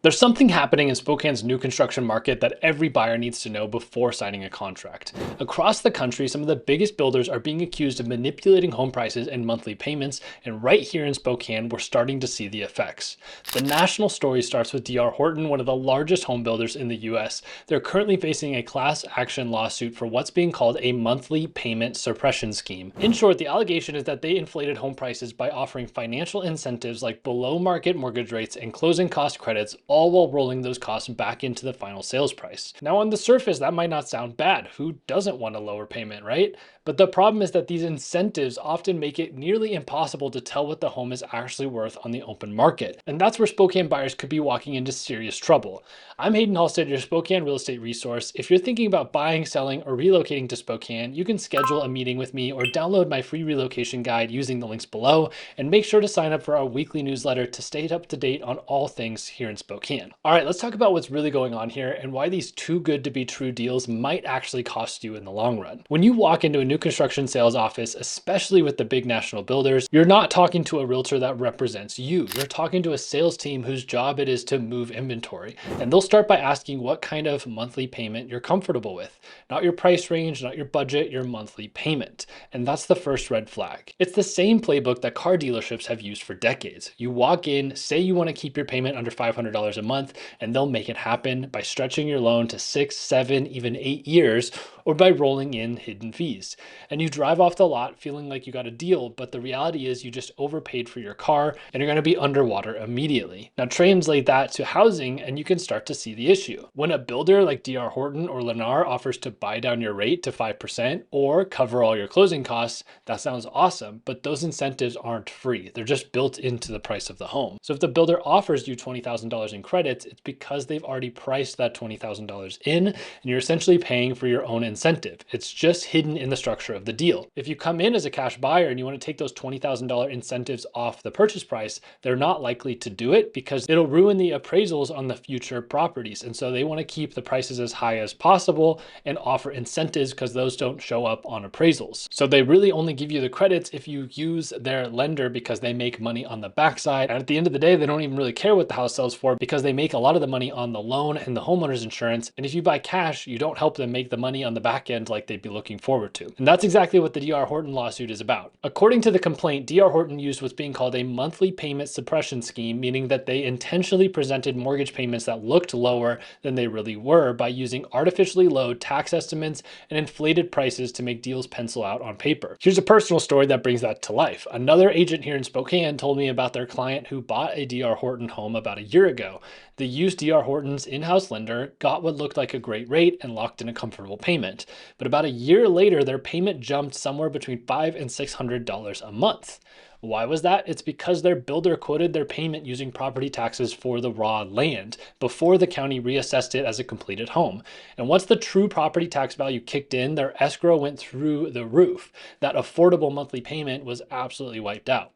There's something happening in Spokane's new construction market that every buyer needs to know before signing a contract. Across the country, some of the biggest builders are being accused of manipulating home prices and monthly payments, and right here in Spokane, we're starting to see the effects. The national story starts with D.R. Horton, one of the largest home builders in the US. They're currently facing a class action lawsuit for what's being called a monthly payment suppression scheme. In short, the allegation is that they inflated home prices by offering financial incentives like below market mortgage rates and closing cost credits, all while rolling those costs back into the final sales price. Now, on the surface, that might not sound bad. Who doesn't want a lower payment, right? But the problem is that these incentives often make it nearly impossible to tell what the home is actually worth on the open market. And that's where Spokane buyers could be walking into serious trouble. I'm Haydn Halsted, your Spokane real estate resource. If you're thinking about buying, selling, or relocating to Spokane, you can schedule a meeting with me or download my free relocation guide using the links below, and make sure to sign up for our weekly newsletter to stay up to date on all things here in Spokane. All right, let's talk about what's really going on here and why these too good to be true deals might actually cost you in the long run. When you walk into a new construction sales office, especially with the big national builders, you're not talking to a realtor that represents you. You're talking to a sales team whose job it is to move inventory. And they'll start by asking what kind of monthly payment you're comfortable with. Not your price range, not your budget, your monthly payment. And that's the first red flag. It's the same playbook that car dealerships have used for decades. You walk in, say you want to keep your payment under $500 a month, and they'll make it happen by stretching your loan to 6, 7, even 8 years, or by rolling in hidden fees. And you drive off the lot feeling like you got a deal, but the reality is you just overpaid for your car and you're going to be underwater immediately. Now translate that to housing and you can start to see the issue. When a builder like D.R. Horton or Lennar offers to buy down your rate to 5% or cover all your closing costs, that sounds awesome, but those incentives aren't free. They're just built into the price of the home. So if the builder offers you $20,000 in credits, it's because they've already priced that $20,000 in, and you're essentially paying for your own incentive. It's just hidden in the structure of the deal. If you come in as a cash buyer and you want to take those $20,000 incentives off the purchase price, they're not likely to do it because it'll ruin the appraisals on the future properties. And so they want to keep the prices as high as possible and offer incentives because those don't show up on appraisals. So they really only give you the credits if you use their lender because they make money on the backside. And at the end of the day, they don't even really care what the house sells for because they make a lot of the money on the loan and the homeowner's insurance. And if you buy cash, you don't help them make the money on the back end like they'd be looking forward to. And that's exactly what the D.R. Horton lawsuit is about. According to the complaint, D.R. Horton used what's being called a monthly payment suppression scheme, meaning that they intentionally presented mortgage payments that looked lower than they really were by using artificially low tax estimates and inflated prices to make deals pencil out on paper. Here's a personal story that brings that to life. Another agent here in Spokane told me about their client who bought a D.R. Horton home about a year ago. They used D.R. Horton's in-house lender, got what looked like a great rate, and locked in a comfortable payment. But about a year later, their payment jumped somewhere between $500 and $600 a month. Why was that? It's because their builder quoted their payment using property taxes for the raw land before the county reassessed it as a completed home. And once the true property tax value kicked in, their escrow went through the roof. That affordable monthly payment was absolutely wiped out.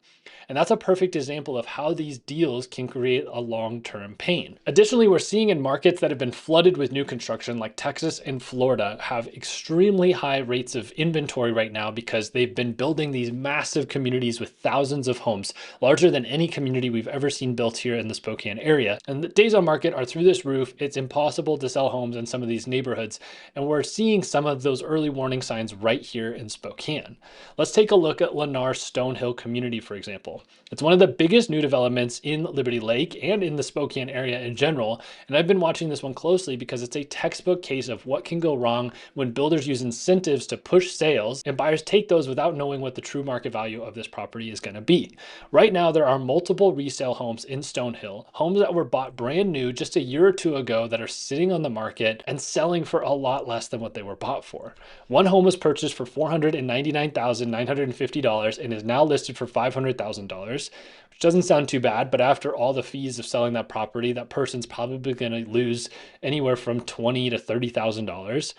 And that's a perfect example of how these deals can create a long-term pain. Additionally, we're seeing in markets that have been flooded with new construction like Texas and Florida have extremely high rates of inventory right now because they've been building these massive communities with thousands of homes, larger than any community we've ever seen built here in the Spokane area. And the days on market are through this roof. It's impossible to sell homes in some of these neighborhoods. And we're seeing some of those early warning signs right here in Spokane. Let's take a look at Lennar's Stonehill community, for example. It's one of the biggest new developments in Liberty Lake and in the Spokane area in general. And I've been watching this one closely because it's a textbook case of what can go wrong when builders use incentives to push sales and buyers take those without knowing what the true market value of this property is going to be. Right now, there are multiple resale homes in Stonehill, homes that were bought brand new just a year or two ago that are sitting on the market and selling for a lot less than what they were bought for. One home was purchased for $499,950 and is now listed for $500,000. Which doesn't sound too bad, but after all the fees of selling that property, that person's probably going to lose anywhere from $20,000 to $30,000.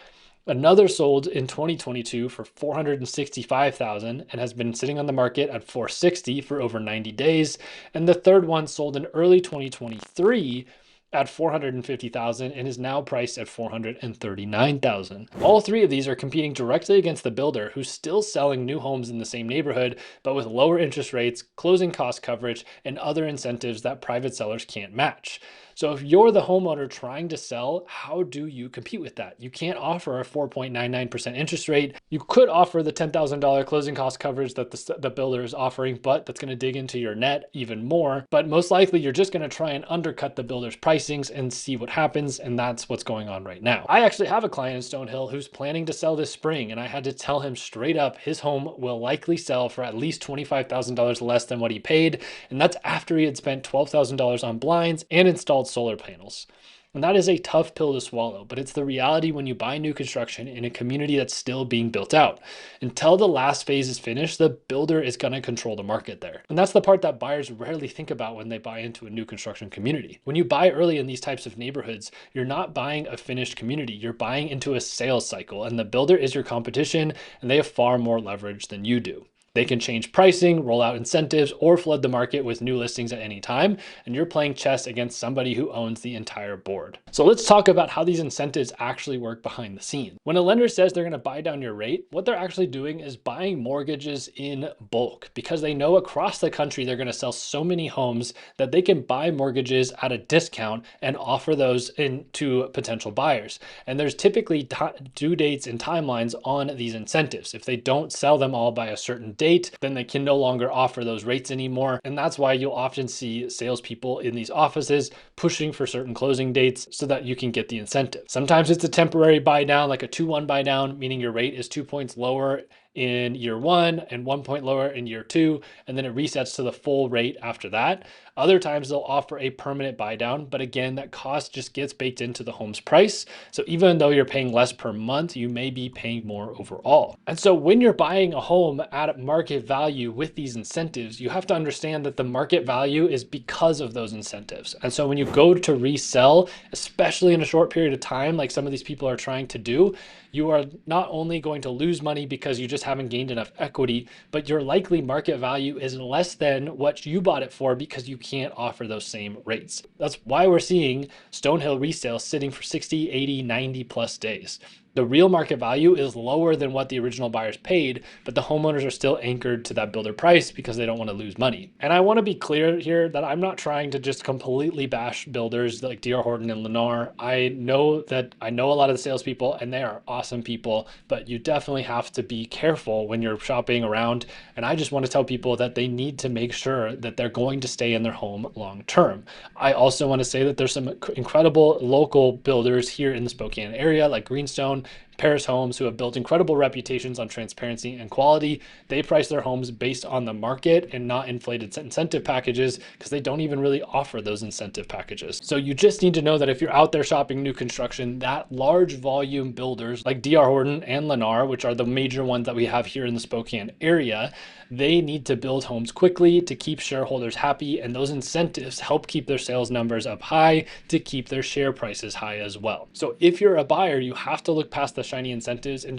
Another sold in 2022 for $465,000 and has been sitting on the market at $460,000 for over 90 days. And the third one sold in early 2023 at $450,000 and is now priced at $439,000. All three of these are competing directly against the builder who's still selling new homes in the same neighborhood, but with lower interest rates, closing cost coverage, and other incentives that private sellers can't match. So if you're the homeowner trying to sell, how do you compete with that? You can't offer a 4.99% interest rate. You could offer the $10,000 closing cost coverage that the builder is offering, but that's going to dig into your net even more. But most likely you're just going to try and undercut the builder's pricings and see what happens. And that's what's going on right now. I actually have a client in Stonehill who's planning to sell this spring, and I had to tell him straight up his home will likely sell for at least $25,000 less than what he paid. And that's after he had spent $12,000 on blinds and installed solar panels. And that is a tough pill to swallow, but it's the reality when you buy new construction in a community that's still being built out. Until the last phase is finished, the builder is going to control the market there. And that's the part that buyers rarely think about when they buy into a new construction community. When you buy early in these types of neighborhoods, you're not buying a finished community, you're buying into a sales cycle, and the builder is your competition, and they have far more leverage than you do. They can change pricing, roll out incentives, or flood the market with new listings at any time, and you're playing chess against somebody who owns the entire board. So let's talk about how these incentives actually work behind the scenes. When a lender says they're going to buy down your rate, what they're actually doing is buying mortgages in bulk, because they know across the country they're going to sell so many homes that they can buy mortgages at a discount and offer those to potential buyers. And there's typically due dates and timelines on these incentives. If they don't sell them all by a certain date, then they can no longer offer those rates anymore. And that's why you'll often see salespeople in these offices pushing for certain closing dates so that you can get the incentive. Sometimes it's a temporary buy down, like a 2-1 buy down, meaning your rate is 2 points lower in year 1 and 1 point lower in year 2, and then it resets to the full rate after that. Other times they'll offer a permanent buy down, but again, that cost just gets baked into the home's price. So even though you're paying less per month, you may be paying more overall. And so when you're buying a home at market value with these incentives, you have to understand that the market value is because of those incentives. And so when you go to resell, especially in a short period of time, like some of these people are trying to do, you are not only going to lose money because you just haven't gained enough equity, but your likely market value is less than what you bought it for because you can't offer those same rates. That's why we're seeing Stonehill resale sitting for 60, 80, 90 plus days. The real market value is lower than what the original buyers paid, but the homeowners are still anchored to that builder price because they don't want to lose money. And I want to be clear here that I'm not trying to just completely bash builders like D.R. Horton and Lennar. I know a lot of the salespeople and they are awesome people, but you definitely have to be careful when you're shopping around. And I just want to tell people that they need to make sure that they're going to stay in their home long term. I also want to say that there's some incredible local builders here in the Spokane area like Greenstone, Paris Homes, who have built incredible reputations on transparency and quality. They price their homes based on the market and not inflated incentive packages because they don't even really offer those incentive packages. So you just need to know that if you're out there shopping new construction, that large volume builders like D.R. Horton and Lennar, which are the major ones that we have here in the Spokane area, they need to build homes quickly to keep shareholders happy, and those incentives help keep their sales numbers up high to keep their share prices high as well. So if you're a buyer, you have to look past the shiny incentives and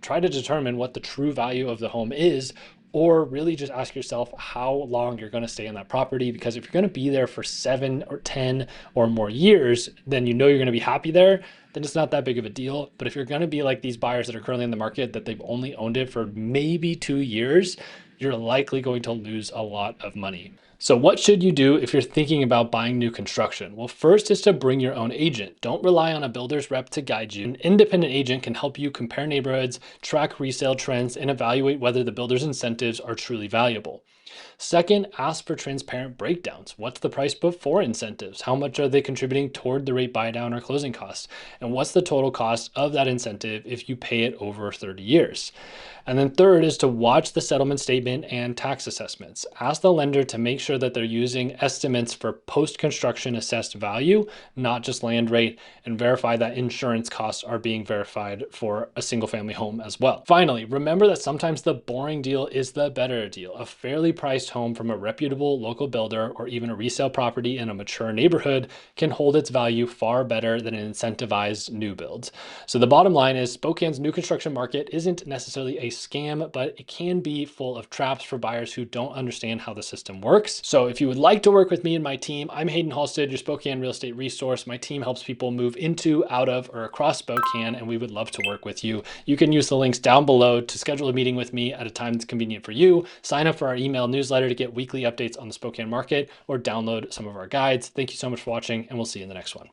try to determine what the true value of the home is, or really just ask yourself how long you're going to stay in that property. Because if you're going to be there for 7 or 10 or more years, then you know you're going to be happy there, then it's not that big of a deal. But if you're going to be like these buyers that are currently in the market that they've only owned it for maybe 2 years, you're likely going to lose a lot of money. So what should you do if you're thinking about buying new construction? Well, first is to bring your own agent. Don't rely on a builder's rep to guide you. An independent agent can help you compare neighborhoods, track resale trends, and evaluate whether the builder's incentives are truly valuable. Second, ask for transparent breakdowns. What's the price before incentives? How much are they contributing toward the rate buy down or closing costs? And what's the total cost of that incentive if you pay it over 30 years? And then third is to watch the settlement statement and tax assessments. Ask the lender to make sure that they're using estimates for post-construction assessed value, not just land rate, and verify that insurance costs are being verified for a single family home as well. Finally, remember that sometimes the boring deal is the better deal. A fairly priced home from a reputable local builder or even a resale property in a mature neighborhood can hold its value far better than an incentivized new build. So the bottom line is Spokane's new construction market isn't necessarily a scam, but it can be full of traps for buyers who don't understand how the system works. So if you would like to work with me and my team, I'm Haydn Halsted, your Spokane real estate resource. My team helps people move into, out of, or across Spokane, and we would love to work with you. You can use the links down below to schedule a meeting with me at a time that's convenient for you. Sign up for our email newsletter to get weekly updates on the Spokane market or download some of our guides. Thank you so much for watching, and we'll see you in the next one.